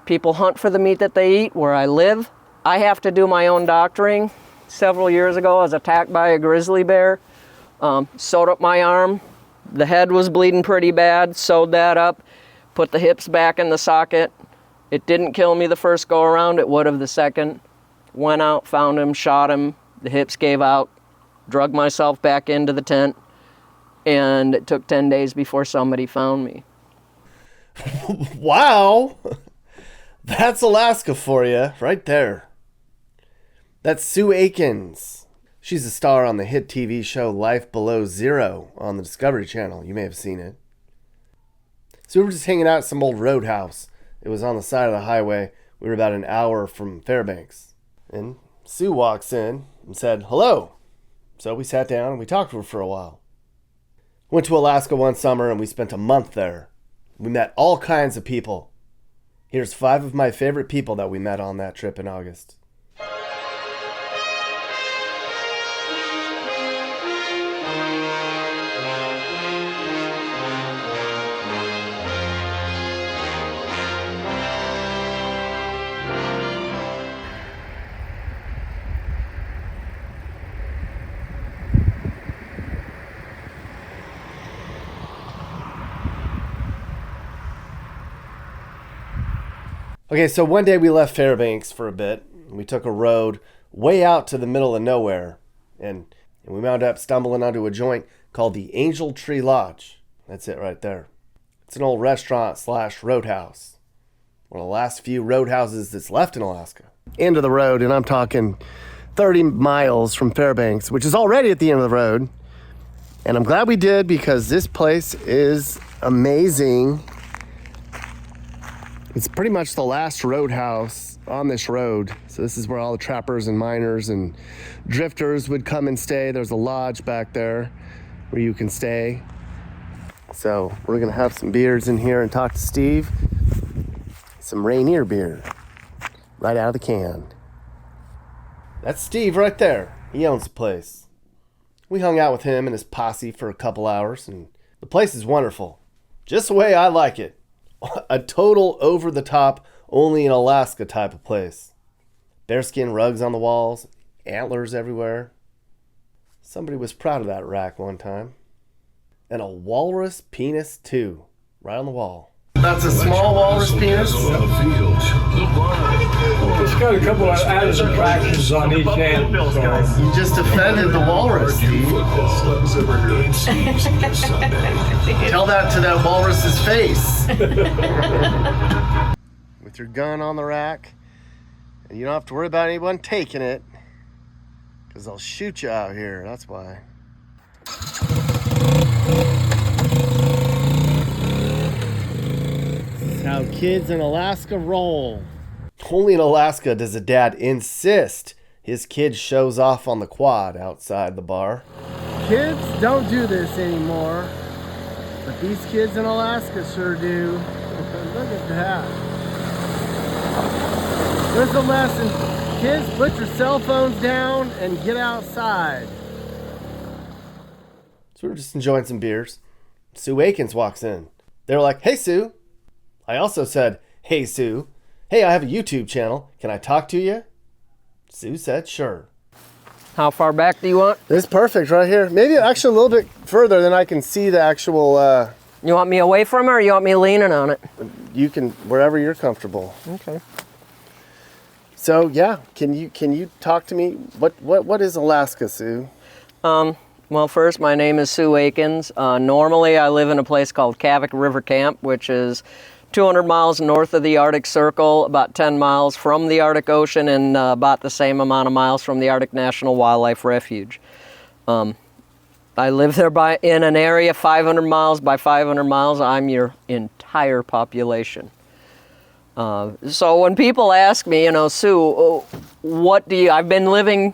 People hunt for the meat that they eat where I live. I have to do my own doctoring. Several years ago, I was attacked by a grizzly bear. Sewed up my arm. The head was bleeding pretty bad. Sewed that up. Put the hips back in the socket. It didn't kill me the first go around. It would have the second. Went out, found him, shot him. The hips gave out. Drug myself back into the tent. And it took 10 days before somebody found me. Wow. That's Alaska for you, right there. That's Sue Aikens. She's a star on the hit TV show Life Below Zero on the Discovery Channel. You may have seen it. So we were just hanging out at some old roadhouse. It was on the side of the highway. We were about an hour from Fairbanks. And Sue walks in and said, hello. So we sat down and we talked to her for a while. Went to Alaska one summer and we spent a month there. We met all kinds of people. Here's 5 of my favorite people that we met on that trip in August. Okay, so one day we left Fairbanks for a bit. We took a road way out to the middle of nowhere. And we wound up stumbling onto a joint called the Angel Tree Lodge. That's it right there. It's an old restaurant / roadhouse. One of the last few roadhouses that's left in Alaska. End of the road, and I'm talking 30 miles from Fairbanks, which is already at the end of the road. And I'm glad we did because this place is amazing. It's pretty much the last roadhouse on this road. So this is where all the trappers and miners and drifters would come and stay. There's a lodge back there where you can stay. So we're gonna have some beers in here and talk to Steve. Some Rainier beer, right out of the can. That's Steve right there. He owns the place. We hung out with him and his posse for a couple hours, and the place is wonderful. Just the way I like it. A total over-the-top, only in Alaska type of place. Bearskin rugs on the walls, antlers everywhere. Somebody was proud of that rack one time. And a walrus penis, too, right on the wall. That's a small walrus penis? It's got a couple of added subtractions on each end. You just offended the walrus, Steve. Tell that to that walrus's face. With your gun on the rack, and you don't have to worry about anyone taking it, because they'll shoot you out here, that's why. This is how kids in Alaska roll. Only in Alaska does a dad insist his kid shows off on the quad outside the bar. Kids don't do this anymore, but these kids in Alaska sure do. Look at that. There's a lesson. Kids, put your cell phones down and get outside. So we're just enjoying some beers. Sue Aikens walks in. They're like, hey, Sue. I also said, hey, Sue. Hey, I have a YouTube channel. Can I talk to you? Sue said, sure. How far back do you want? This is perfect right here. Maybe actually a little bit further than I can see the actual... You want me away from her or you want me leaning on it? You can, wherever you're comfortable. Okay. So, yeah, can you talk to me? What is Alaska, Sue? Well, first, my name is Sue Aikens. Normally, I live in a place called Kavik River Camp, which is 200 miles north of the Arctic Circle, about 10 miles from the Arctic Ocean, and about the same amount of miles from the Arctic National Wildlife Refuge. I live there in an area 500 miles by 500 miles. I'm your entire population. So when people ask me, Sue, I've been living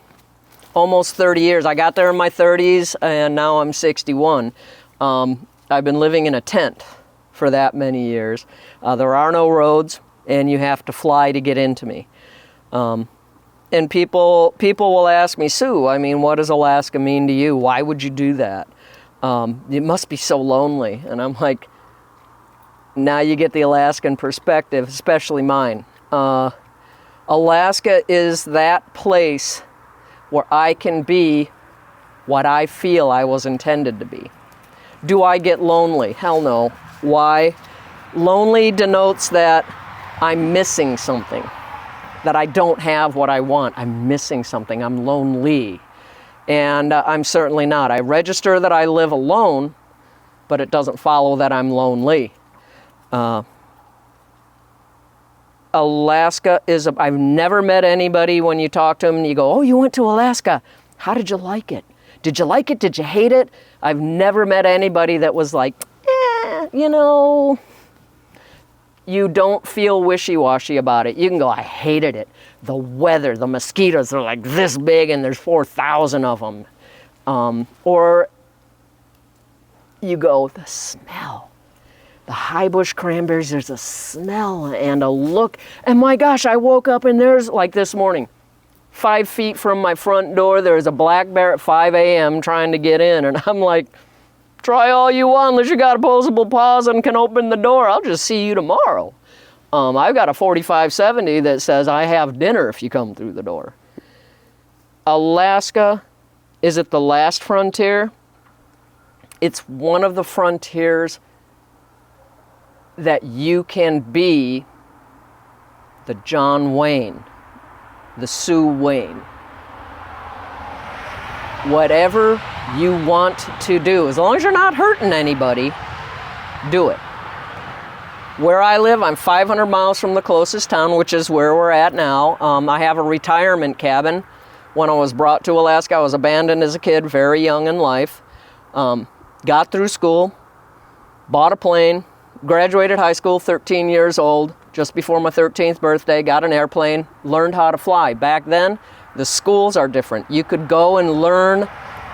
almost 30 years. I got there in my 30s and now I'm 61. I've been living in a tent for that many years. There are no roads and you have to fly to get into me. And people will ask me, Sue, what does Alaska mean to you? Why would you do that? It must be so lonely. And I'm like, Now you get the Alaskan perspective, especially mine. Alaska is that place where I can be what I feel I was intended to be. Do I get lonely? Hell no. Why? Lonely denotes that I'm missing something, that I don't have what I want. I'm missing something. I'm lonely. And I'm certainly not. I register that I live alone, but it doesn't follow that I'm lonely. Alaska is, I've never met anybody when you talk to them and you go, oh, you went to Alaska. How did you like it? Did you like it? Did you hate it? I've never met anybody that was like, you know, you don't feel wishy-washy about it. You can go, I hated it. The weather, the mosquitoes are like this big and there's 4,000 of them. Or you go, the smell. The high bush cranberries, there's a smell and a look. And my gosh, I woke up and there's, like this morning, 5 feet from my front door, there's a black bear at 5 a.m. trying to get in. And I'm like, try all you want unless you got opposable paws and can open the door. I'll just see you tomorrow. I've got a 4570 that says I have dinner if you come through the door. Alaska, is it the last frontier? It's one of the frontiers that you can be the John Wayne, the Sue Wayne. Whatever you want to do, as long as you're not hurting anybody, do it. Where I live, I'm 500 miles from the closest town, which is where we're at now. I have a retirement cabin. When I was brought to Alaska, I was abandoned as a kid, very young in life. Got through school, bought a plane, graduated high school, 13 years old, just before my 13th birthday, got an airplane, learned how to fly. Back then, the schools are different. You could go and learn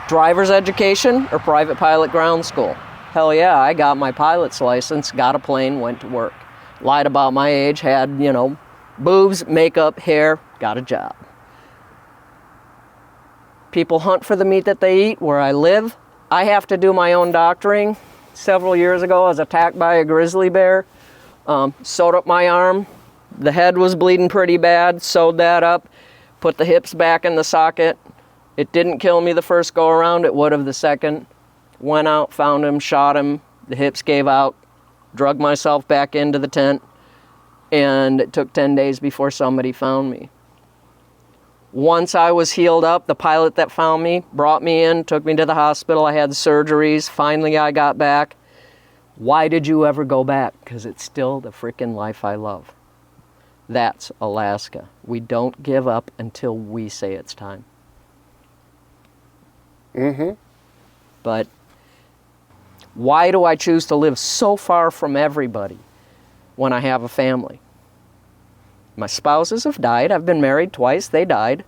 driver's education or private pilot ground school. Hell yeah, I got my pilot's license, got a plane, went to work. Lied about my age, had, you know, boobs, makeup, hair, got a job. People hunt for the meat that they eat where I live. I have to do my own doctoring. Several years ago, I was attacked by a grizzly bear. Sewed up my arm. The head was bleeding pretty bad. Sewed that up. Put the hips back in the socket. It didn't kill me the first go around. It would have the second. Went out, found him, shot him. The hips gave out. Drug myself back into the tent. And it took 10 days before somebody found me. Once I was healed up, the pilot that found me brought me in, took me to the hospital. I had surgeries. Finally, I got back. Why did you ever go back? Because it's still the freaking life I love. That's Alaska. We don't give up until we say it's time. But why do I choose to live so far from everybody when I have a family? My spouses have died. I've been married twice. They died.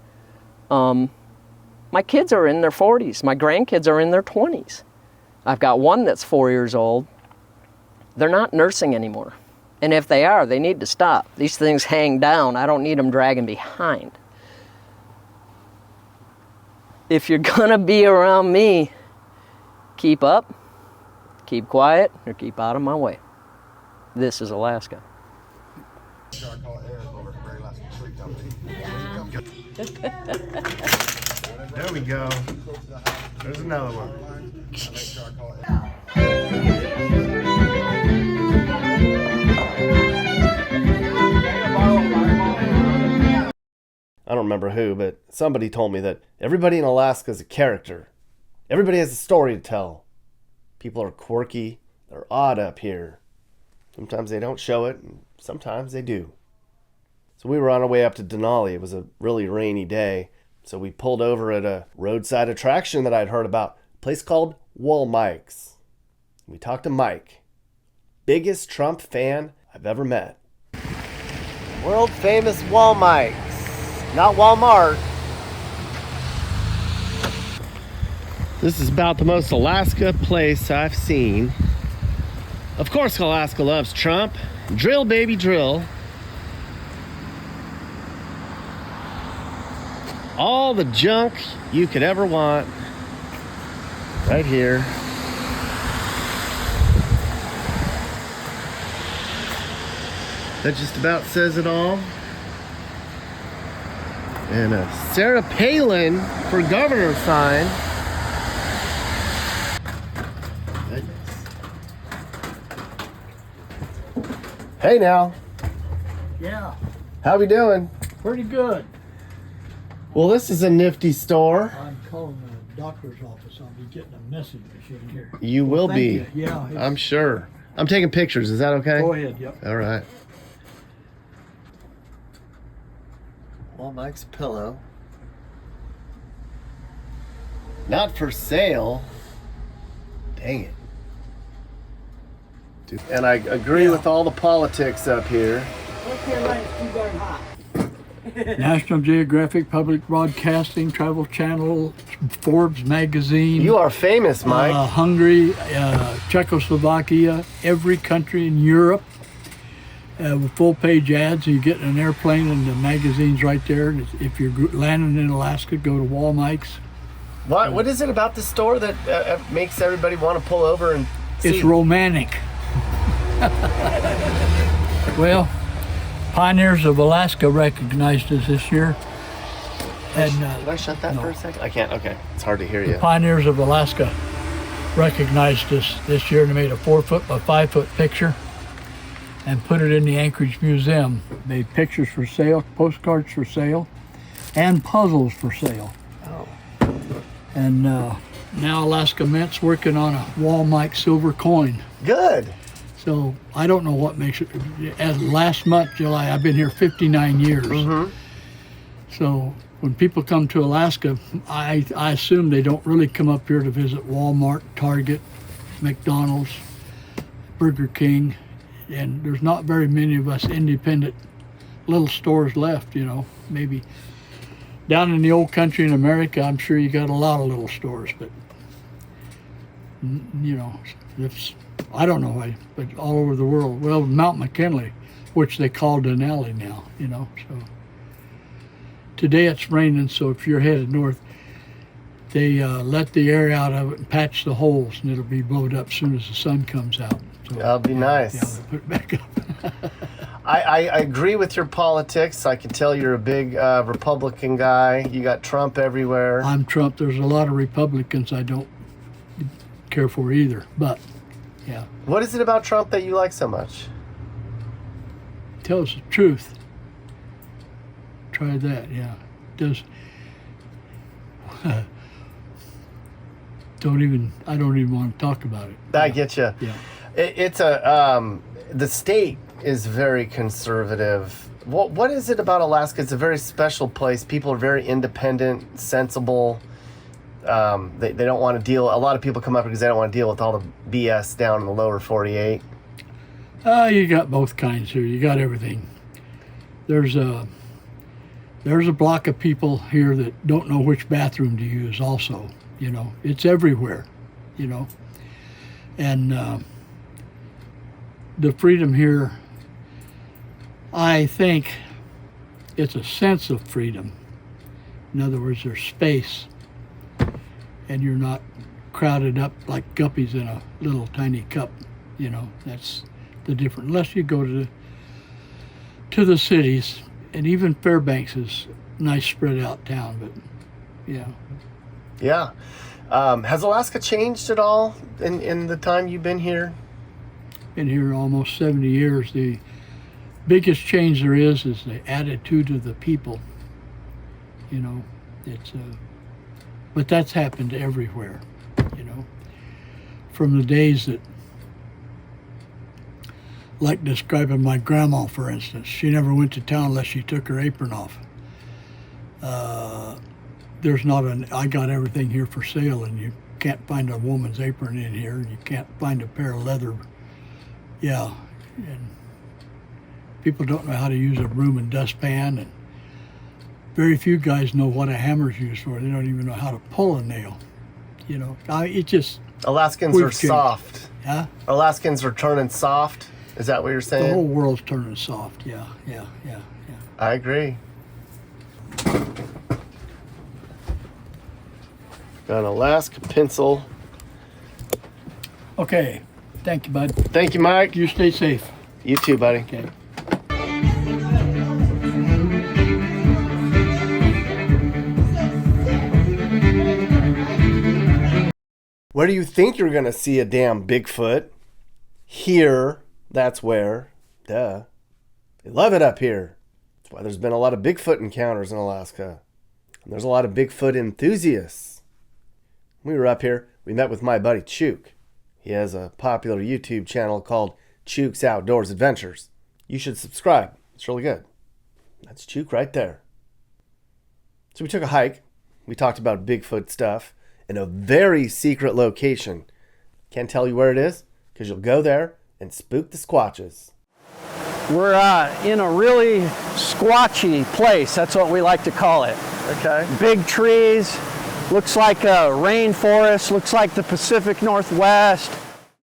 My kids are in their 40s. My grandkids are in their 20s. I've got one that's 4 years old. They're not nursing anymore. And if they are, they need to stop. These things hang down. I don't need them dragging behind. If you're gonna be around me, keep up, keep quiet, or keep out of my way. This is Alaska. There we go. There's another one. I don't remember who, but somebody told me that everybody in Alaska is a character. Everybody has a story to tell. People are quirky. They're odd up here. Sometimes they don't show it, and sometimes they do. So we were on our way up to Denali. It was a really rainy day. So we pulled over at a roadside attraction that I'd heard about, a place called Wall Mike's. We talked to Mike, biggest Trump fan I've ever met. World famous Wall Mike's, not Walmart. This is about the most Alaska place I've seen. Of course, Alaska loves Trump. Drill, baby, drill. All the junk you could ever want right here. That just about says it all. And a Sarah Palin for governor sign. Goodness. Hey now, Yeah, how we doing? pretty good. Well, this is a nifty store. I'm calling the doctor's office. I'll be getting a message machine here. You will Thank be. you. Yeah. I'm sure. I'm taking pictures. Is that okay? Go ahead. Yep. All right. Well, Mike's pillow. Not for sale. Dang it. Dude. And I agree with all the politics up here. National Geographic, Public Broadcasting, Travel Channel, Forbes magazine. You are famous, Mike. Hungary, Czechoslovakia, every country in Europe. With full-page ads, you get in an airplane and the magazine's right there. If you're landing in Alaska, go to Wall Mike's. What is it about the store that makes everybody want to pull over and see? It's romantic. Well, Pioneers of Alaska recognized us this year. And Did I shut that for a second? I can't. Okay. It's hard to hear you. Pioneers of Alaska recognized us this year and made a 4-foot by 5-foot picture and put it in the Anchorage Museum. Made pictures for sale, postcards for sale, and puzzles for sale. Oh. And now Alaska Mint's working on a Wall Mike silver coin. Good. So I don't know what makes it. As last month, July, I've been here 59 years. Mm-hmm. So when people come to Alaska, I assume they don't really come up here to visit Walmart, Target, McDonald's, Burger King, and there's not very many of us independent little stores left. You know, maybe down in the old country in America, I'm sure you got a lot of little stores, but you know, it's. I don't know why, but all over the world. Well, Mount McKinley, which they call Denali now, you know. So today it's raining, so if you're headed north, they let the air out of it and patch the holes, and it'll be blowed up as soon as the sun comes out. So, That'll be nice. Yeah, they'll put it back up. I agree with your politics. I can tell you're a big Republican guy. You got Trump everywhere. I'm Trump. There's a lot of Republicans I don't care for either, but yeah. What is it about Trump that you like so much? Tells the truth. Try that, yeah. Does I don't even want to talk about it. I get you. Yeah. It's a the state is very conservative. What is it about Alaska? It's a very special place. People are very independent, sensible. They don't want to deal. A lot of people come up because they don't want to deal with all the BS down in the lower 48. You got both kinds here. You got everything. There's a block of people here that don't know which bathroom to use also. You know, it's everywhere, you know. And the freedom here, I think it's a sense of freedom. In other words, there's space and you're not crowded up like guppies in a little tiny cup. You know, that's the difference. Unless you go to the cities, and even Fairbanks is a nice spread out town, but yeah. Yeah. Has Alaska changed at all in the time you've been here? Been here almost 70 years. The biggest change there is the attitude of the people. You know, it's but that's happened everywhere, you know. From the days that, like describing my grandma, for instance, she never went to town unless she took her apron off. There's not I got everything here for sale, and you can't find a woman's apron in here, and you can't find a pair of leather. Yeah, and people don't know how to use a broom and dustpan, and very few guys know what a hammer's used for. They don't even know how to pull a nail. You know, it just... Alaskans We've are changed. soft. Huh? Alaskans are turning soft. Is that what you're saying? The whole world's turning soft. Yeah. I agree. Got an Alaska pencil. Okay. Thank you, bud. Thank you, Mike. You stay safe. You too, buddy. Okay. Where do you think you're going to see a damn Bigfoot? Here, that's where. Duh. They love it up here. That's why there's been a lot of Bigfoot encounters in Alaska. And there's a lot of Bigfoot enthusiasts. When we were up here, we met with my buddy Chook. He has a popular YouTube channel called Chook's Outdoors Adventures. You should subscribe. It's really good. That's Chook right there. So we took a hike. We talked about Bigfoot stuff in a very secret location. Can't tell you where it is because you'll go there and spook the squatches. We're in a really squatchy place. That's what we like to call it. Okay. Big trees, looks like a rainforest, looks like the Pacific Northwest,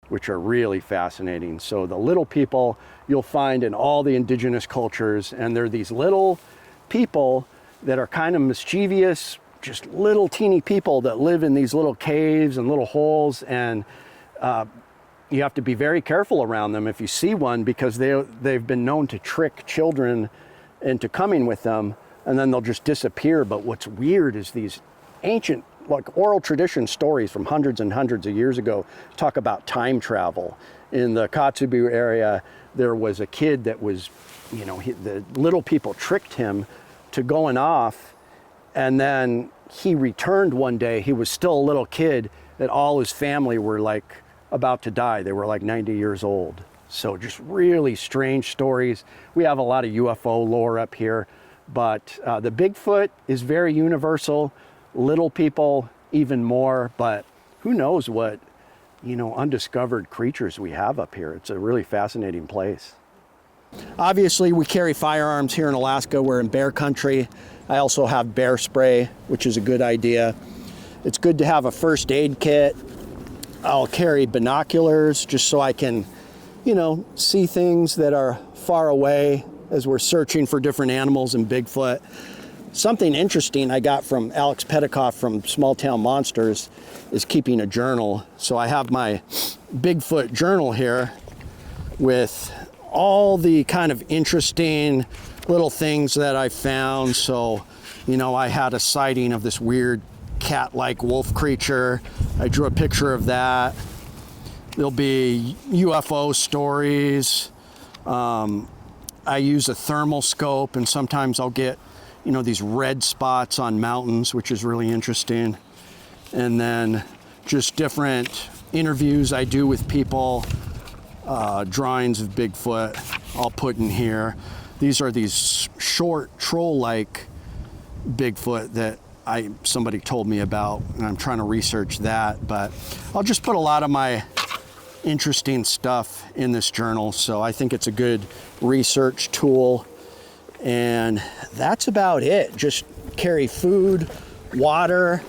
which are really fascinating. So the little people you'll find in all the indigenous cultures, and they're these little people that are kind of mischievous, just little teeny people that live in these little caves and little holes, and you have to be very careful around them if you see one, because they've been known to trick children into coming with them, and then they'll just disappear. But what's weird is these ancient, like oral tradition stories from hundreds and hundreds of years ago talk about time travel. In the Kotzebue area, there was a kid that was, the little people tricked him to going off, and then he returned one day. He was still a little kid, and all his family were like about to die. They were like 90 years old. So just really strange stories. We have a lot of UFO lore up here, but the Bigfoot is very universal. Little people even more, but who knows what, undiscovered creatures we have up here. It's a really fascinating place. Obviously, we carry firearms here in Alaska. We're in bear country. I also have bear spray, which is a good idea. It's good to have a first aid kit. I'll carry binoculars just so I can, see things that are far away as we're searching for different animals and Bigfoot. Something interesting I got from Alex Petikoff from Small Town Monsters is keeping a journal. So I have my Bigfoot journal here with all the kind of interesting little things that I found. So, I had a sighting of this weird cat-like wolf creature. I drew a picture of that. There'll be UFO stories. I use a thermal scope, and sometimes I'll get these red spots on mountains, which is really interesting. And then just different interviews I do with people, drawings of Bigfoot I'll put in here. These are these short troll-like Bigfoot that somebody told me about, and I'm trying to research that. But I'll just put a lot of my interesting stuff in this journal, so I think it's a good research tool. And that's about it. Just carry food, water.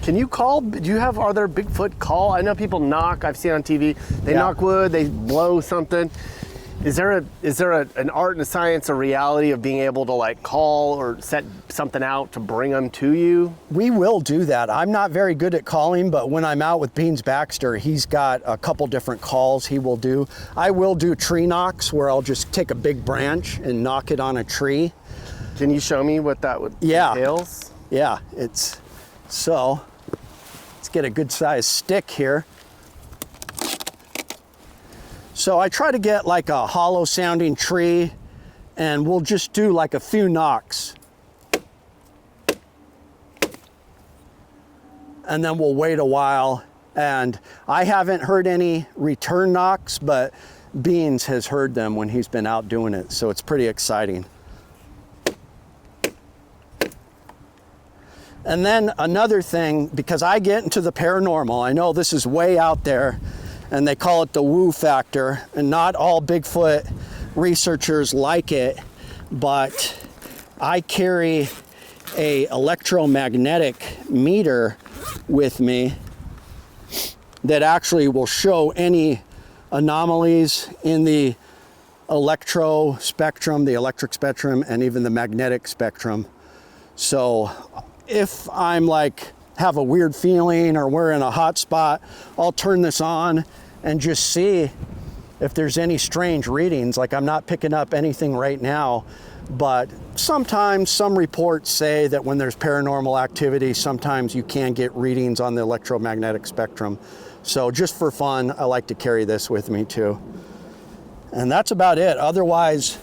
Are there Bigfoot call? I know people knock, I've seen on TV, they knock wood, they blow something. Is there an art and a science, a reality of being able to call or set something out to bring them to you? We will do that. I'm not very good at calling, but when I'm out with Beans Baxter, he's got a couple different calls he will do. I will do tree knocks where I'll just take a big branch and knock it on a tree. Can you show me what that entails? Yeah, let's get a good sized stick here. So I try to get like a hollow sounding tree, and we'll just do like a few knocks. And then we'll wait a while. And I haven't heard any return knocks, but Beans has heard them when he's been out doing it. So it's pretty exciting. And then another thing, because I get into the paranormal, I know this is way out there, and they call it the woo factor, and not all Bigfoot researchers like it, but I carry a electromagnetic meter with me that actually will show any anomalies in the electric spectrum, and even the magnetic spectrum. So if I'm have a weird feeling or we're in a hot spot, I'll turn this on and just see if there's any strange readings. I'm not picking up anything right now, but sometimes some reports say that when there's paranormal activity, sometimes you can get readings on the electromagnetic spectrum. So just for fun, I like to carry this with me too. And that's about it. Otherwise,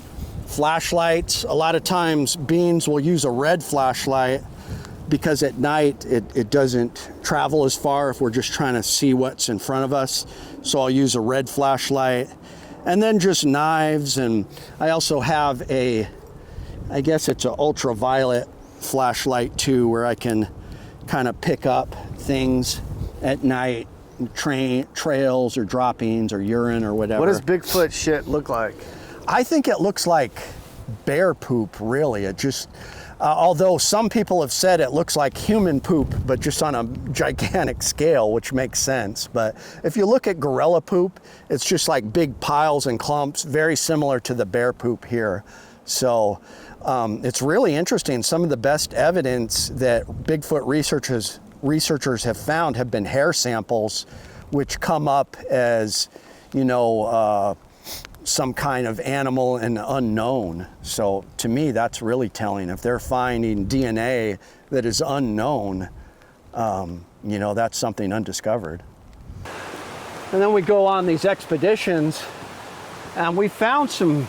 flashlights, a lot of times beans will use a red flashlight because at night it doesn't travel as far if we're just trying to see what's in front of us. So I'll use a red flashlight. And then just knives, and I also have I guess it's an ultraviolet flashlight too, where I can kind of pick up things at night, trails or droppings or urine or whatever. What does Bigfoot shit look like? I think it looks like bear poop, really. It just, although some people have said it looks like human poop, but just on a gigantic scale, which makes sense. But if you look at gorilla poop, it's just like big piles and clumps, very similar to the bear poop here. So it's really interesting. Some of the best evidence that Bigfoot researchers have found have been hair samples, which come up as, some kind of animal and unknown. So to me, that's really telling. If they're finding DNA that is unknown, that's something undiscovered. And then we go on these expeditions and we found some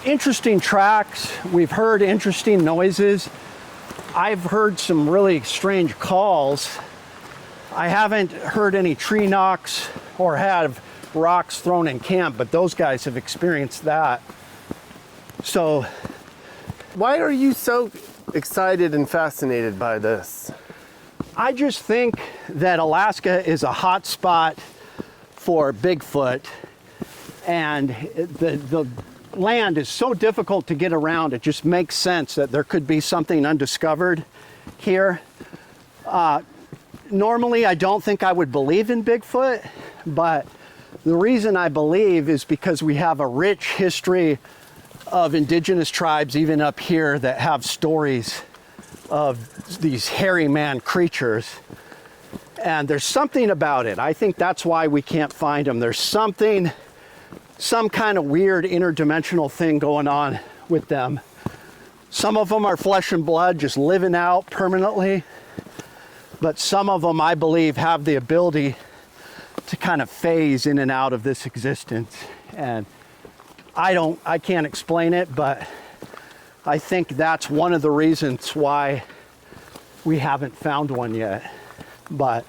interesting tracks. We've heard interesting noises. I've heard some really strange calls. I haven't heard any tree knocks or have rocks thrown in camp, but those guys have experienced that. So Why are you so excited and fascinated by this? I just think that Alaska is a hot spot for Bigfoot, and the land is so difficult to get around. It just makes sense that there could be something undiscovered here. Normally, I don't think I would believe in Bigfoot, but the reason I believe is because we have a rich history of indigenous tribes, even up here, that have stories of these hairy man creatures. And there's something about it. I think that's why we can't find them. There's some kind of weird interdimensional thing going on with them. Some of them are flesh and blood, just living out permanently. But some of them, I believe, have the ability to kind of phase in and out of this existence. And I can't explain it, but I think that's one of the reasons why we haven't found one yet. But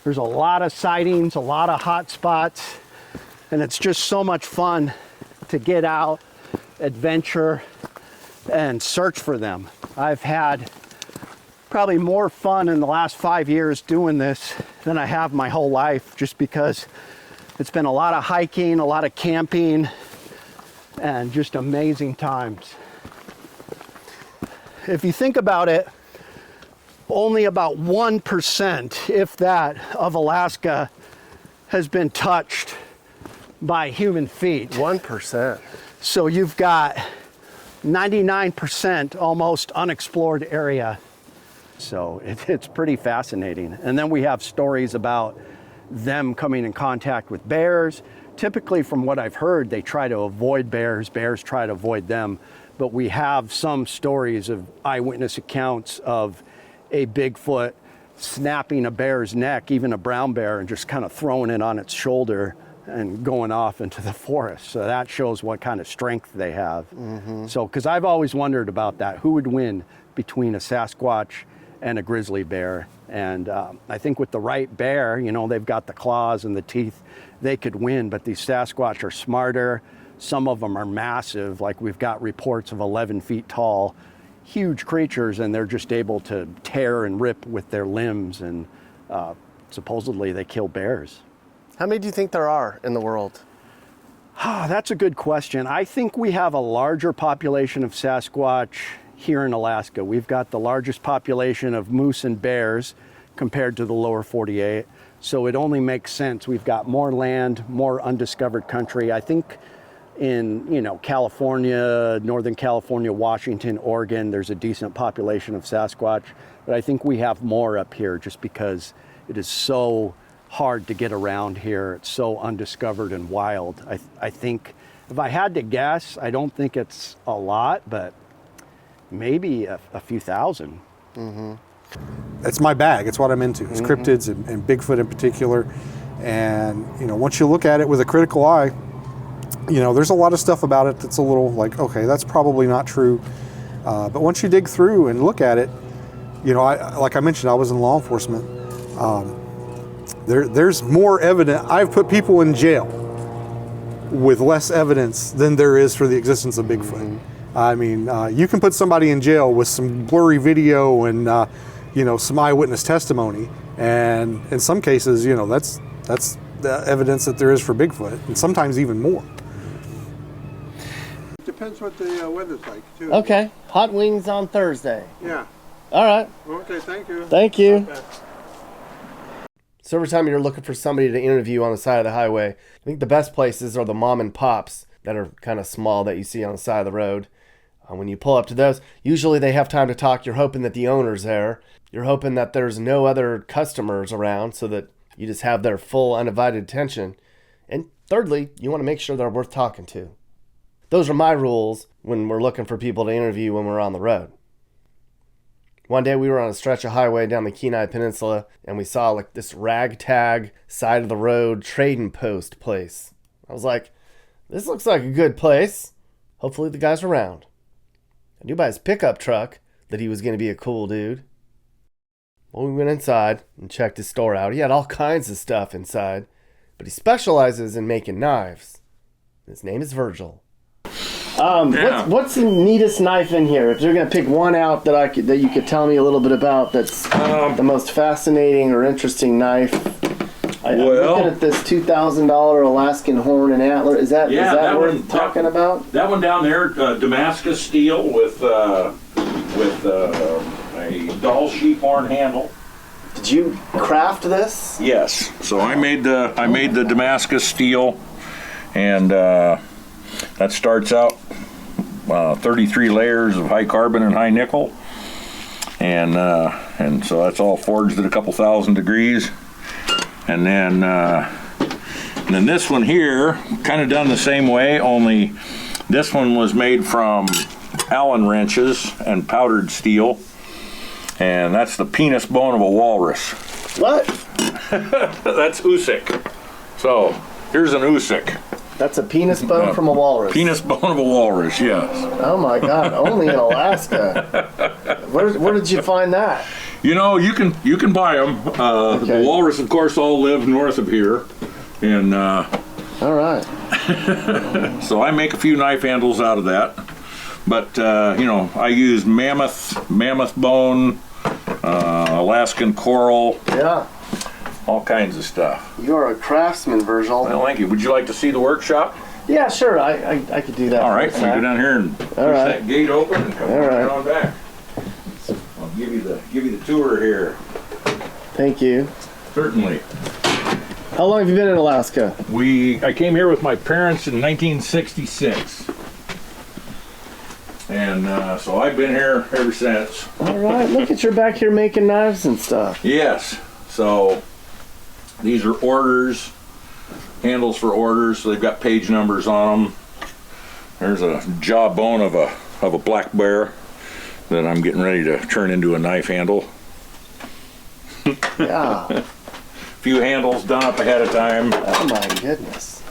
there's a lot of sightings, a lot of hot spots, and it's just so much fun to get out, adventure, and search for them. I've had probably more fun in the last 5 years doing this than I have my whole life, just because it's been a lot of hiking, a lot of camping, and just amazing times. If you think about it, only about 1%, if that, of Alaska has been touched by human feet. 1%. So you've got 99% almost unexplored area. So it's pretty fascinating. And then we have stories about them coming in contact with bears. Typically, from what I've heard, they try to avoid bears. Bears try to avoid them. But we have some stories of eyewitness accounts of a Bigfoot snapping a bear's neck, even a brown bear, and just kind of throwing it on its shoulder and going off into the forest. So that shows what kind of strength they have. Mm-hmm. So, because I've always wondered about that. Who would win between a Sasquatch and a grizzly bear? And I think with the right bear, they've got the claws and the teeth, they could win. But these Sasquatch are smarter. Some of them are massive, like we've got reports of 11 feet tall, huge creatures, and they're just able to tear and rip with their limbs, and supposedly they kill bears. How many do you think there are in the world? That's a good question. I think we have a larger population of Sasquatch here in Alaska. We've got the largest population of moose and bears compared to the lower 48. So it only makes sense. We've got more land, more undiscovered country. I think in California, Northern California, Washington, Oregon, there's a decent population of Sasquatch. But I think we have more up here just because it is so hard to get around here. It's so undiscovered and wild. I think if I had to guess, I don't think it's a lot, but maybe a few thousand. Mm-hmm. It's my bag. It's what I'm into. It's cryptids and Bigfoot in particular. And, once you look at it with a critical eye, there's a lot of stuff about it that's a little like, okay, that's probably not true. But once you dig through and look at it, like I mentioned, I was in law enforcement. There's more evidence. I've put people in jail with less evidence than there is for the existence of Bigfoot. I mean, you can put somebody in jail with some blurry video and, some eyewitness testimony. And in some cases, that's the evidence that there is for Bigfoot, and sometimes even more. Depends what the weather's like, too. Okay. Hot wings on Thursday. Yeah. All right. Okay, thank you. Thank you. So every time you're looking for somebody to interview on the side of the highway, I think the best places are the mom and pops that are kind of small that you see on the side of the road. When you pull up to those, usually they have time to talk. You're hoping that the owner's there. You're hoping that there's no other customers around so that you just have their full undivided attention. And thirdly, you want to make sure they're worth talking to. Those are my rules when we're looking for people to interview when we're on the road. One day we were on a stretch of highway down the Kenai Peninsula, and we saw like this ragtag side of the road trading post place. I was like, this looks like a good place. Hopefully the guy's around. I knew by his pickup truck that he was going to be a cool dude. Well, we went inside and checked his store out. He had all kinds of stuff inside, but he specializes in making knives. His name is Virgil. What's the neatest knife in here? If you're gonna pick one out that you could tell me a little bit about, that's the most fascinating or interesting knife. I'm looking at this $2,000 Alaskan horn and antler. Is that worth talking about? That one down there, Damascus steel with a dull sheep horn handle. Did you craft this? Yes. So I made the Damascus steel, and that starts out 33 layers of high carbon and high nickel, and so that's all forged at a couple thousand degrees, and then this one here, kind of done the same way, only this one was made from Allen wrenches and powdered steel, and that's the penis bone of a walrus. What? That's Usyk. So here's an Usyk. That's a penis bone from a walrus. Penis bone of a walrus, yes. Oh my God! Only in Alaska. Where did you find that? You can buy them. The walrus, of course, all live north of here, and all right. So I make a few knife handles out of that. But I use mammoth bone, Alaskan coral. Yeah. All kinds of stuff. You're a craftsman, Virgil. Well, thank you. Would you like to see the workshop? Yeah, sure. I could do that. All right. We go down here and push that gate open and come right on back. I'll give you the tour here. Thank you. Certainly. How long have you been in Alaska? I came here with my parents in 1966. And so I've been here ever since. All right. Look at you back here making knives and stuff. Yes. So these are orders, handles for orders. So they've got page numbers on them. There's a jawbone of a black bear that I'm getting ready to turn into a knife handle. Yeah. A few handles done up ahead of time. Oh my goodness.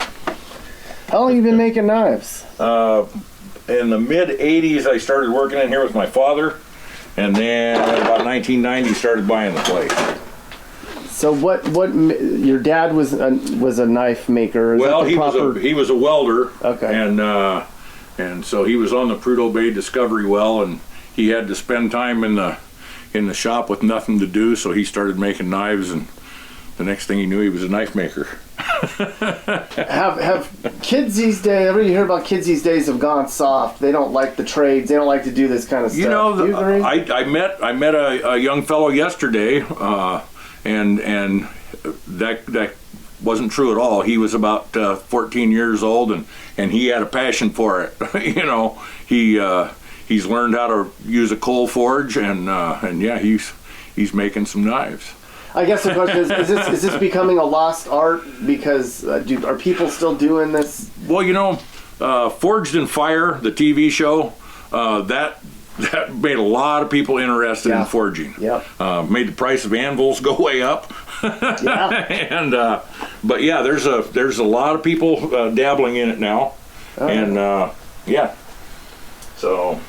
How long have you been making knives? In the mid 80s, I started working in here with my father, and then about 1990 started buying the place. So what your dad was a knife maker? Well, he was a welder. Okay. And so he was on the Prudhoe Bay Discovery well, and he had to spend time in the shop with nothing to do, so he started making knives, and the next thing he knew, he was a knife maker. Have kids these days? Ever you hear about kids these days have gone soft? They don't like the trades. They don't like to do this kind of stuff. Do you agree? I met a young fellow yesterday, and that wasn't true at all. He was about 14 years old, and he had a passion for it. He's learned how to use a coal forge, and yeah, he's making some knives. I guess the question is this becoming a lost art? Because are people still doing this? Well, Forged in Fire, the TV show, that that made a lot of people interested Yeah. in forging. Yep. Made the price of anvils go way up. Yeah. And but yeah, there's a lot of people dabbling in it now, and yeah. So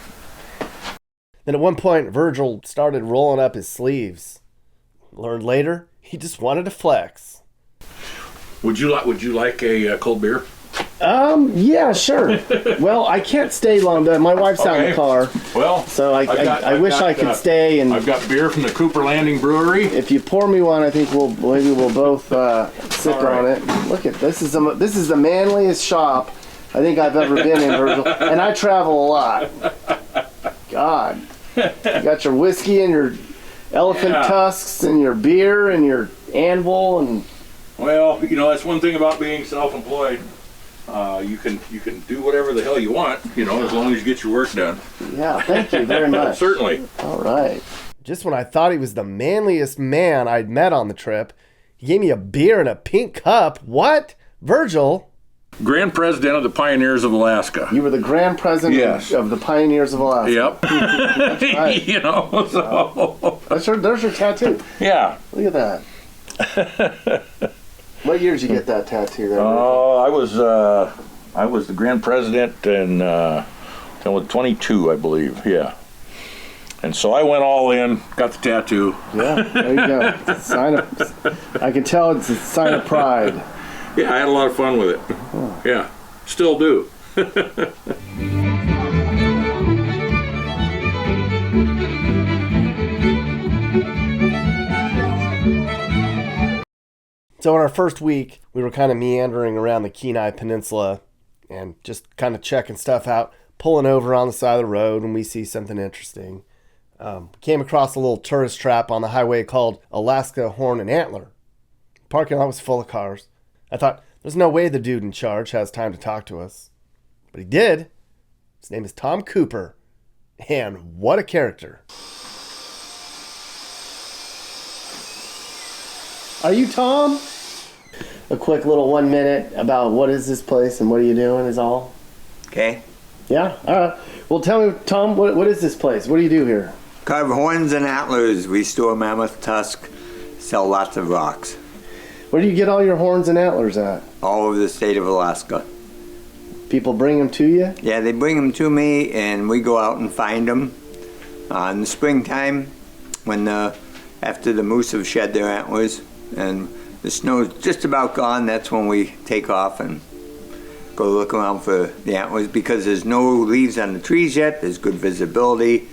Then at one point, Virgil started rolling up his sleeves. Learned later, he just wanted to flex. would you like a cold beer? Yeah, sure. Well, I can't stay long, but my wife's out in Okay. the car, Well, so I I've wish got, I could stay. And I've got beer from the Cooper Landing Brewery. if you pour me one, I think maybe we'll both sip All right. on it. Look at this is the manliest shop I think I've ever been in, Virgil, and I travel a lot. God, you got your whiskey and your elephant Yeah. tusks and your beer and your anvil and Well, that's one thing about being self-employed. You can do whatever the hell you want, as long as you get your work done. yeah. Thank you very much. Certainly. All right. Just when I thought he was the manliest man I'd met on the trip, he gave me a beer in a pink cup. What? Virgil, Grand President of the Pioneers of Alaska. you were the grand president Yes. of the Pioneers of Alaska. Yep. right. So There's your tattoo. yeah. Look at that. What year did you get that tattoo there? Oh, I was the Grand President in 22, I believe. Yeah. And so I went all in, got the tattoo. Yeah, there you go. It's a sign of, I can tell it's a sign of pride. Yeah, I had a lot of fun with it. Yeah, still do. So in our first week, we were kind of meandering around the Kenai Peninsula and just kind of checking stuff out, pulling over on the side of the road when we see something interesting. Came across a little tourist trap on the highway called Alaska Horn and Antler. The parking lot was full of cars. I thought, there's no way the dude in charge has time to talk to us. But he did. His name is Tom Cooper. And what a character. Are you Tom? A quick little 1 minute about what is this place and what are you doing is all. Okay. Yeah? All right. Well, tell me, Tom, what is this place? What do you do here? Carve horns and antlers. We store mammoth tusk, sell lots of rocks. Where do you get all your horns and antlers at? All over the state of Alaska. People bring them to you? Yeah, they bring them to me and we go out and find them. In the springtime, when after the moose have shed their antlers and the snow's just about gone, that's when we take off and go look around for the antlers because there's no leaves on the trees yet. There's good visibility.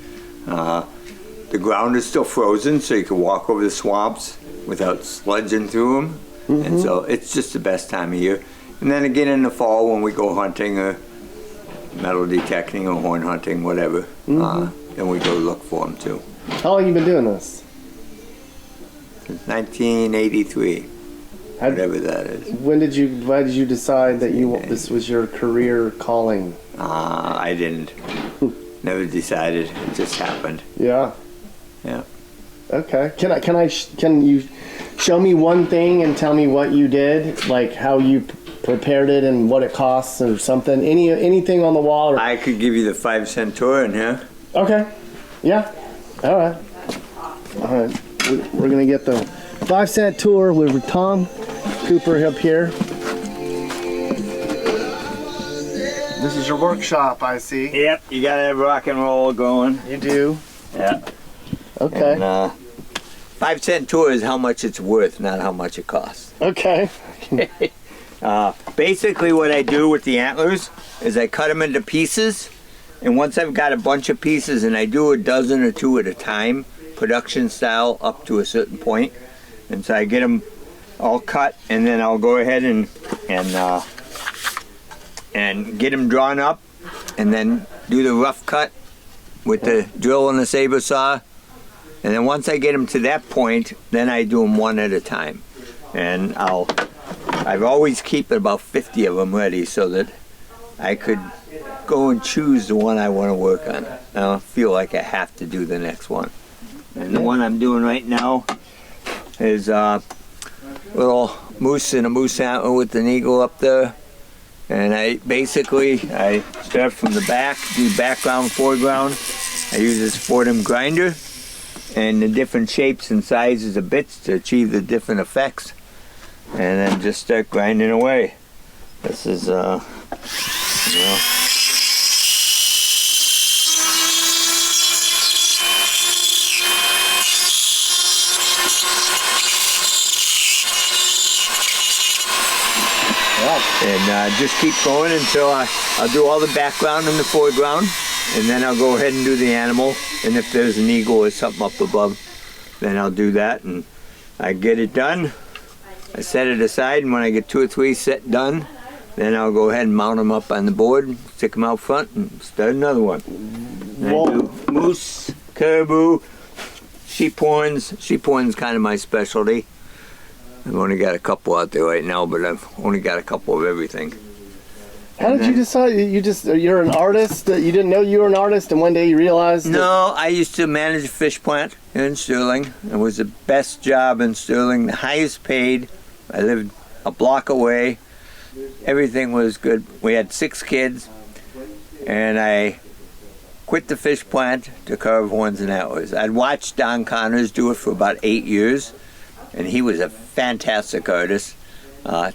The ground is still frozen, so you can walk over the swamps without sludging through them. And so it's just the best time of year. And then again in the fall when we go hunting or metal detecting or horn hunting, whatever, then we go look for them too. How long have you been doing this? Since 1983, whatever that is. Why did you decide that this was your career calling? I didn't. Never decided. It just happened. Yeah. Yeah. Okay. Can you show me one thing and tell me what you did, like how you prepared it and what it costs or something? Anything on the wall? Or... I could give you the 5-cent tour in here. Okay. Yeah. All right. All right. We're gonna get the 5-cent tour with Tom Cooper up here. This is your workshop, I see. Yep. You gotta have rock and roll going. You do. Yeah. Okay. And 5-cent tour is how much it's worth, not how much it costs. Okay. Basically what I do with the antlers is I cut them into pieces, and once I've got a bunch of pieces, and I do a dozen or two at a time, production style up to a certain point, and so I get them all cut, and then I'll go ahead and get them drawn up, and then do the rough cut with the drill and the saber saw. And then once I get them to that point, then I do them one at a time. And I've always keep about 50 of them ready so that I could go and choose the one I want to work on. I don't feel like I have to do the next one. And the one I'm doing right now is a little moose and a moose antler with an eagle up there. And I start from the back, do background, foreground, I use this Fordham grinder and the different shapes and sizes of bits to achieve the different effects. And then just start grinding away. This is, and just keep going until I'll do all the background and the foreground, and then I'll go ahead and do the animal. And if there's an eagle or something up above, then I'll do that, and I get it done. I set it aside, and when I get 2 or 3 set done, then I'll go ahead and mount them up on the board, stick them out front, and start another one. And I do moose, caribou, sheep horns. Sheep horns kind of my specialty. I've only got a couple out there right now, but I've only got a couple of everything. How did you decide? You're an artist? You didn't know you were an artist, and one day you realized? No, I used to manage a fish plant here in Sterling. It was the best job in Sterling, the highest paid. I lived a block away. Everything was good. We had 6 kids, and I quit the fish plant to carve horns and antlers. I'd watched Don Connors do it for about 8 years, and he was a fantastic artist.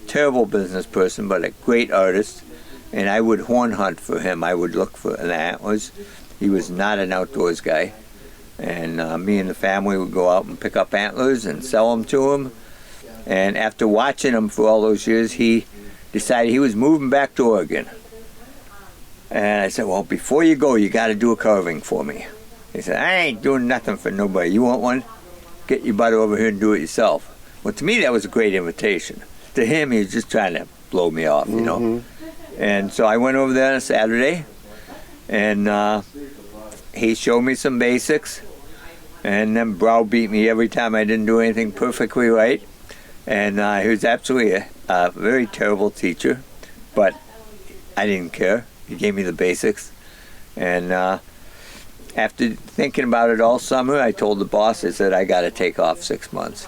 Terrible business person, but a great artist. And I would horn hunt for him. I would look for the antlers. He was not an outdoors guy. And me and the family would go out and pick up antlers and sell them to him. And after watching him for all those years, he decided he was moving back to Oregon. And I said, well, before you go, you got to do a carving for me. He said, I ain't doing nothing for nobody. You want one? Get your butt over here and do it yourself. Well, to me, that was a great invitation. To him, he was just trying to blow me off, you know. And so I went over there on a Saturday, and he showed me some basics, and then browbeat me every time I didn't do anything perfectly right. And he was absolutely a very terrible teacher, but I didn't care. He gave me the basics. And after thinking about it all summer, I told the boss, I said, I got to take off 6 months.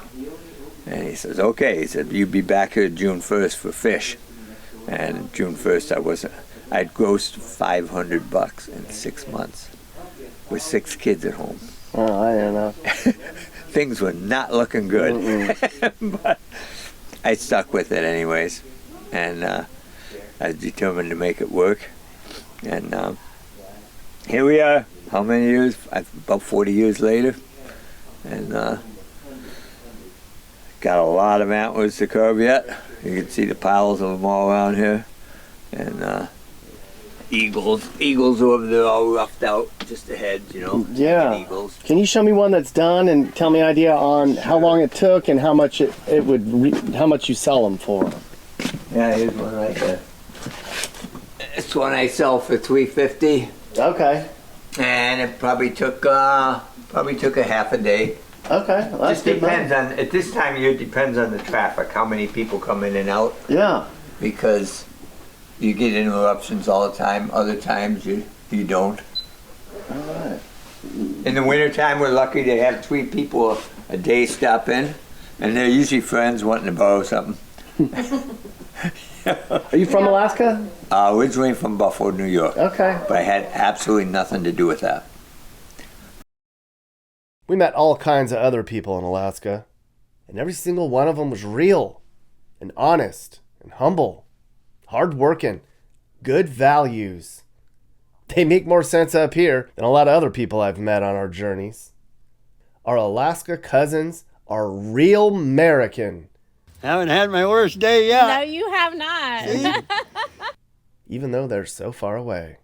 And he says, okay. He said, you'll be back here June 1st for fish. And June 1st, I'd grossed $500 in 6 months with 6 kids at home. Oh, I don't know. Things were not looking good. But I stuck with it anyways. And I was determined to make it work. And here we are. How many years? About 40 years later. And got a lot of antlers to carve yet. You can see the piles of them all around here. And eagles over there all roughed out, just the heads, you know. Yeah. Eagles. Can you show me one that's done and tell me an idea on how long it took and how much how much you sell them for? Yeah, here's one right there. This one I sell for $350. Okay. And it probably took a half a day. Okay, well, that's Just good depends money. on, at this time of year, it depends on the traffic, how many people come in and out. Yeah. Because you get interruptions all the time. Other times you don't. All right. In the wintertime, we're lucky to have 3 people a day stop in, and they're usually friends wanting to borrow something. Are you from Alaska? Originally from Buffalo, New York. Okay. But I had absolutely nothing to do with that. We met all kinds of other people in Alaska, and every single one of them was real and honest and humble, hardworking, good values. They make more sense up here than a lot of other people I've met on our journeys. Our Alaska cousins are real American. Haven't had my worst day yet. No, you have not. Even though they're so far away.